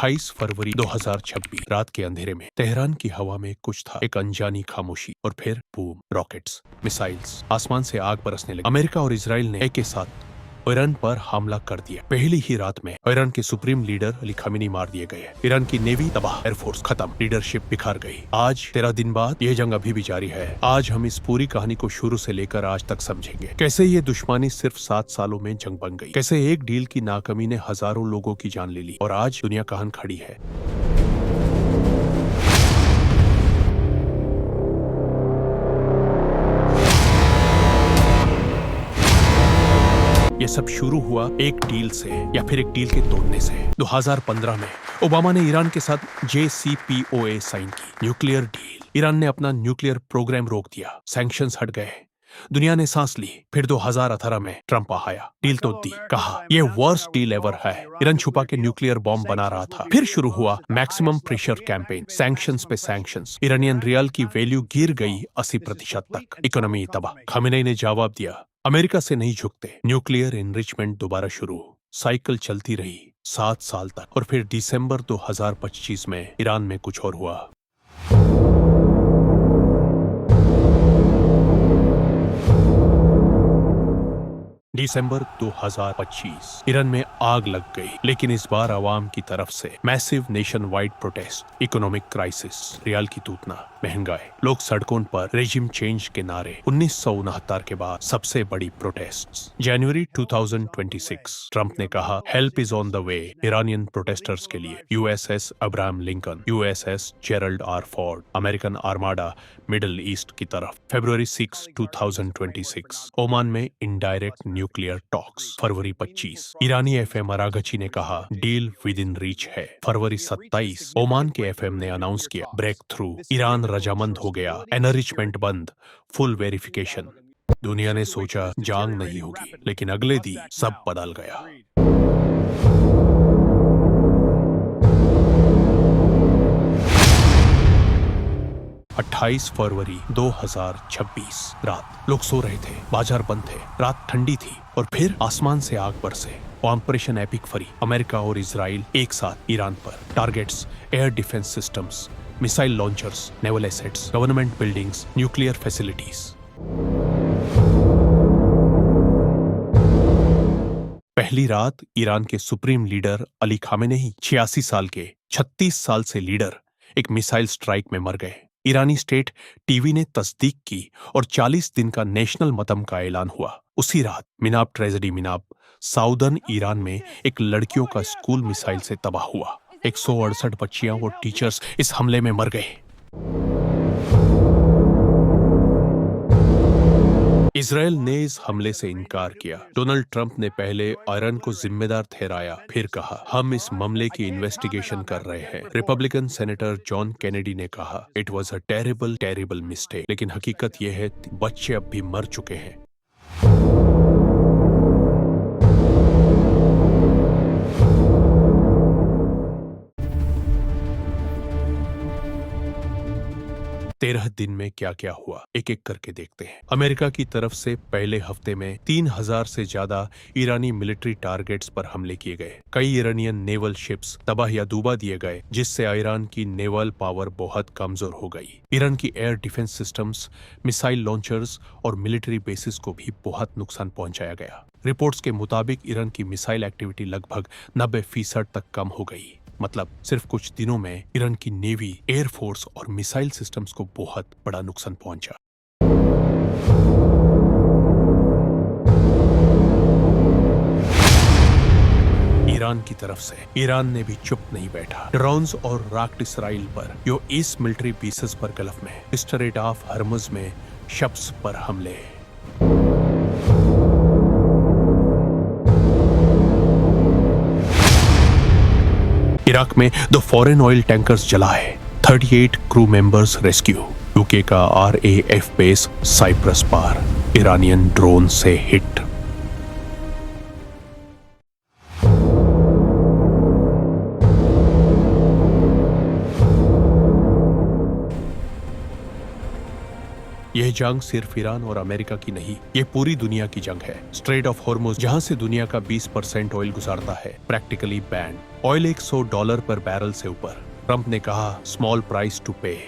28 फरवरी 2026 रात के अंधेरे में तेहरान की हवा में कुछ था, एक अनजानी खामोशी और फिर बूम, रॉकेट्स, मिसाइल्स, आसमान से आग बरसने लगी। अमेरिका और इजराइल ने एक के साथ ईरान पर हमला कर दिया। पहली ही रात में ईरान के सुप्रीम लीडर अली खामेनी मार दिए गए। ईरान की नेवी तबाह, एयरफोर्स खत्म, लीडरशिप बिखर गई। आज 13 दिन बाद यह जंग अभी भी जारी है। आज हम इस पूरी कहानी को शुरू से लेकर आज तक समझेंगे। कैसे ये दुश्मनी सिर्फ 7 सालों में जंग बन गई, कैसे एक डील की नाकामी ने हजारों लोगों की जान ले ली और आज दुनिया कहां खड़ी है। ये सब शुरू हुआ एक डील से या फिर एक डील के तोड़ने से। 2015 में ओबामा ने ईरान के साथ JCPOA साइन की, न्यूक्लियर डील। ईरान ने अपना न्यूक्लियर प्रोग्राम रोक दिया, सैंक्शंस हट गए, दुनिया ने सांस ली। फिर 2018 में ट्रंप आया, डील तो दी, कहा ये वर्स्ट डील एवर है। ईरान छुपा के न्यूक्लियर बॉम्ब बना रहा था। फिर शुरू हुआ मैक्सिमम प्रेशर कैंपेन, सैंक्शंस पे सैंक्शंस। इरानियन रियाल की वैल्यू गिर गई 80% तक, इकोनॉमी तबाह। खामेनेई ने जवाब दिया, अमेरिका से नहीं झुकते। न्यूक्लियर एनरिचमेंट दोबारा शुरू, साइकिल चलती रही 7 साल तक। और फिर दिसंबर 2025 में ईरान में कुछ और हुआ। दिसंबर 2025 ईरान में आग लग गई, लेकिन इस बार आवाम की तरफ से massive nationwide protest, economic crisis, rial की टूटना, महंगाई, लोग सड़कों पर, रेजिम चेंज के नारे। 1969 के बाद सबसे बड़ी प्रोटेस्ट। जनवरी 2026 ट्रंप ने कहा help is on the way Iranian protesters के लिए। USS Abraham Lincoln, USS Gerald R. Ford, American armada middle east की तरफ। फरवरी 6, 2026 ओमान में इनडायरेक्ट न्यूक्लियर टॉक्स। फरवरी 25 ईरानी FM अरागची ने कहा डील विद इन रीच है। फरवरी 27 ओमान के FM ने अनाउंस किया ब्रेक थ्रू, ईरान रजामंद हो गया, एनरिचमेंट बंद, फुल वेरिफिकेशन। दुनिया ने सोचा जंग नहीं होगी, लेकिन अगले दिन सब बदल गया। 28 फरवरी 2026 रात, लोग सो रहे थे, बाजार बंद थे, रात ठंडी थी और फिर आसमान से आग बरसे। ऑपरेशन एपिक फरी, अमेरिका और इजराइल एक साथ ईरान पर। Targets air defence systems, missile launchers, naval assets, government buildings, nuclear facilities. पहली रात ईरान के सुप्रीम लीडर अली खामेनेई, 86 साल के, 36 साल से लीडर, एक मिसाइल स्ट्राइक में मर गए। ईरानी स्टेट टीवी ने तस्दीक की और 40 दिन का नेशनल मतम का ऐलान हुआ। उसी रात मिनाब ट्रेजेडी, मिनाब साउदर्न ईरान में एक लड़कियों का स्कूल मिसाइल से तबाह हुआ। 168 बच्चियां और टीचर्स इस हमले में मर गए। इजराइल ने इस हमले से इनकार किया। डोनाल्ड ट्रंप ने पहले ईरान को जिम्मेदार ठहराया, फिर कहा हम इस मामले की इन्वेस्टिगेशन कर रहे हैं। रिपब्लिकन सेनेटर जॉन केनेडी ने कहा it was a terrible mistake. लेकिन हकीकत यह है बच्चे अब भी मर चुके हैं। तेरह दिन में क्या क्या हुआ, एक एक करके देखते हैं। अमेरिका की तरफ से पहले हफ्ते में 3000 से ज्यादा ईरानी मिलिट्री टारगेट्स पर हमले किए गए। कई ईरानियन नेवल शिप्स तबाह या डूबा दिए गए, जिससे ईरान की नेवल पावर बहुत कमजोर हो गई। ईरान की air defence systems, missile launchers और मिलिट्री बेसिस को भी बहुत नुकसान पहुंचाया गया। रिपोर्ट्स के मुताबिक ईरान की मिसाइल एक्टिविटी लगभग 90% तक कम हो गई। मतलब सिर्फ कुछ दिनों में ईरान की नेवी, एयरफोर्स और मिसाइल सिस्टम्स को बहुत बड़ा नुकसान पहुंचा। ईरान की तरफ से ईरान ने भी चुप नहीं बैठा। ड्रोन्स और रॉकेट इसराइल पर, यो ईस्ट मिलिट्री बेसेस पर गल्फ में, स्ट्रेट ऑफ हॉर्मुज में शिप्स पर हमले। इराक में 2 फॉरेन ऑयल टैंकर्स जलाए, 38 क्रू मेंबर्स रेस्क्यू। यूके का RAF बेस साइप्रस पार, ईरानियन ड्रोन से हिट। यह जंग सिर्फ ईरान और अमेरिका की नहीं, ये पूरी दुनिया की जंग है। स्ट्रेट ऑफ हॉर्मुज, जहां से दुनिया का 20% ऑयल गुजरता है, प्रैक्टिकली बैंड। ऑयल $100 पर बैरल से ऊपर। ट्रंप ने कहा स्मॉल प्राइस टू पे।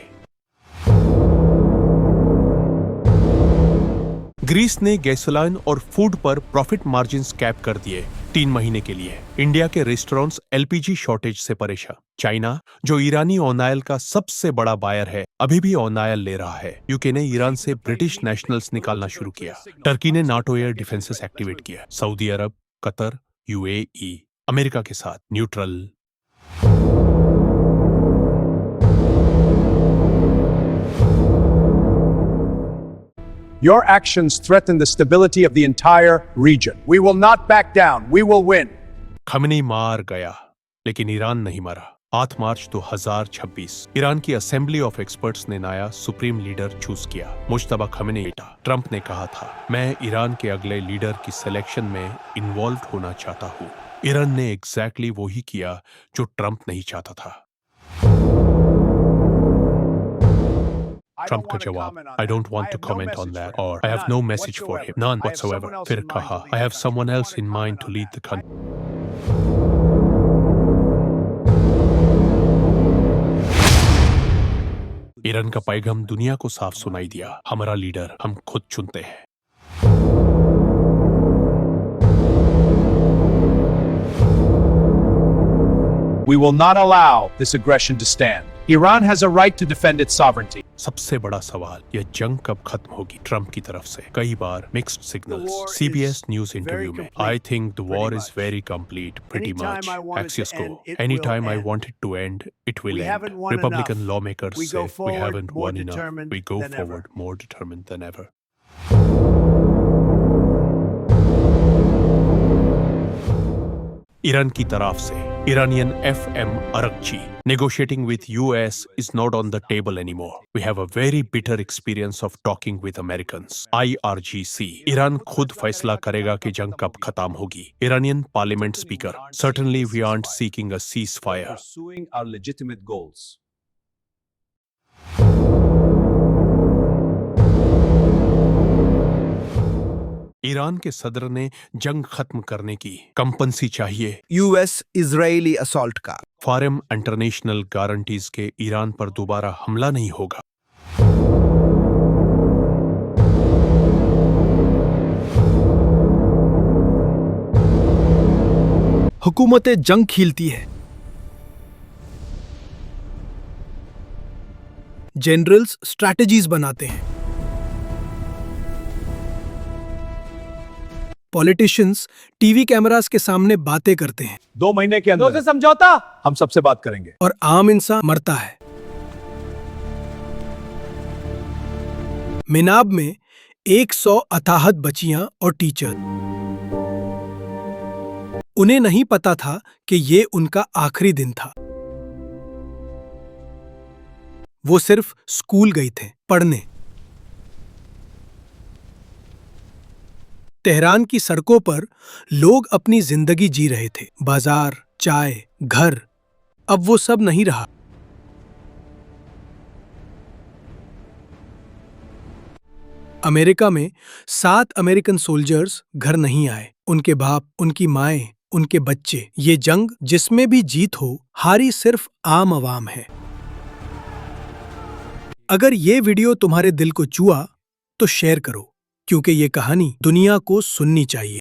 ग्रीस ने गैसोलीन और फूड पर प्रॉफिट मार्जिन्स कैप कर दिए 3 महीने के लिए। इंडिया के रेस्टोरेंट्स एलपीजी शॉर्टेज से परेशान। चाइना, जो ईरानी ऑयल का सबसे बड़ा बायर है, अभी भी ऑयल ले रहा है। यूके ने ईरान से ब्रिटिश नेशनल्स निकालना शुरू किया। टर्की ने नाटो एयर डिफेंसेस एक्टिवेट किया। सऊदी अरब, कतर, यूएई अमेरिका के साथ neutral. Your actions threaten the stability of the entire region. We will not back down. We will win. Khamenei मार गया, लेकिन ईरान नहीं मरा। 8 मार्च 2026 ईरान की असेंबली ऑफ एक्सपर्ट्स ने नया सुप्रीम लीडर चूज किया, मुज्तबा खमेनी बेटा। ट्रंप ने कहा था, मैं ईरान के अगले लीडर की सिलेक्शन में इन्वॉल्व होना चाहता हूँ। ईरान ने एग्जैक्टली वही किया जो ट्रंप नहीं चाहता था। ट्रंप का जवाब, I don't want to comment on that, or I have no message for him, none whatsoever। फिर कहा, I have someone else in mind to lead the country। Iran का पैगाम दुनिया को साफ सुनाई दिया, हमारा लीडर हम खुद चुनते हैं। We will not allow this aggression to stand. Iran has a right to defend its sovereignty. सबसे बड़ा सवाल, यह जंग कब खत्म होगी? ट्रंप की तरफ से कई बार mixed signals. CBS news interview में, I think the war is very complete, pretty much। Axios को, anytime I want it to end, it will end। Republican lawmakers say we haven't won enough, we go forward more determined than ever। Iran की तरफ से Iranian FM Arakchi, negotiating with US is not on the table anymore. We have a very bitter experience of talking with Americans। IRGC, Iran खुद फैसला करेगा कि जंग कब खत्म होगी। Iranian Parliament Speaker, certainly we aren't seeking a ceasefire। Pursuing our legitimate goals। Iran के सदर ने जंग खत्म करने की कंपनसी चाहिए। US इजरायली असॉल्ट का फॉरम इंटरनेशनल गारंटीज के ईरान पर दोबारा हमला नहीं होगा। हुकूमतें जंग खीलती है, जनरल्स स्ट्रैटेजीज बनाते हैं, पॉलिटिशियंस टीवी कैमरास के सामने बातें करते हैं। 2 महीने के अंदर समझौता हम सबसे बात करेंगे। और आम इंसान मरता है। मिनाब में 100 अताहत बच्चियां और टीचर, उन्हें नहीं पता था कि ये उनका आखिरी दिन था। वो सिर्फ स्कूल गई थे पढ़ने। तेहरान की सड़कों पर लोग अपनी जिंदगी जी रहे थे। बाजार, चाय, घर, अब वो सब नहीं रहा। अमेरिका में 7 अमेरिकन सोल्जर्स घर नहीं आए। उनके बाप, उनकी माएं, उनके बच्चे। ये जंग जिसमें भी जीत हो, हारी सिर्फ आम आवाम है। अगर ये वीडियो तुम्हारे दिल को छुआ तो शेयर करो, क्योंकि ये कहानी दुनिया को सुननी चाहिए।